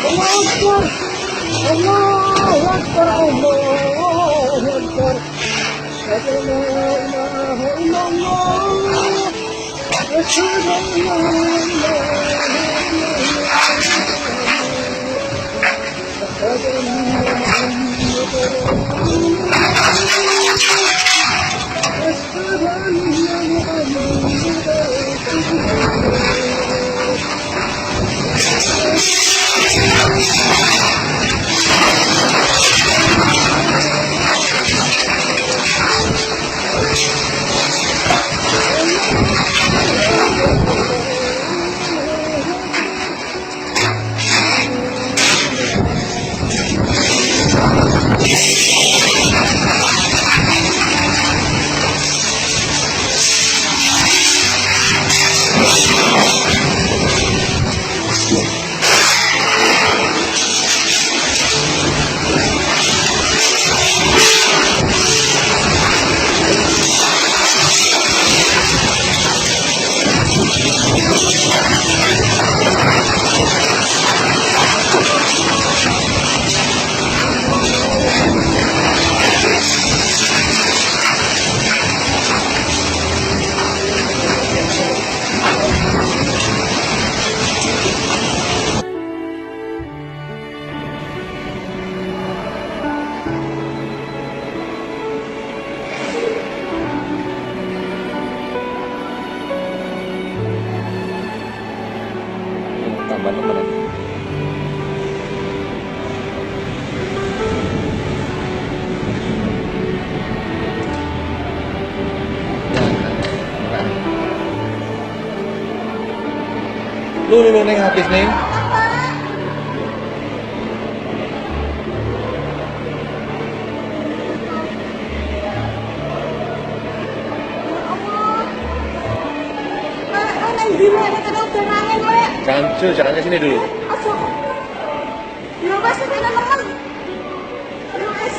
Akbar, Allahu Akbar, Allahu Akbar. Asyhadu an la ilaha illallah. Asyhadu an la ilaha illallah. Asyhadu anna Muhammadar Rasulullah. أشهد أن محمدا رسول tambah nomor. Lu neng habis neng. Jangan ke sini dulu. Ya, Mas, ini teman. Ya, Mas.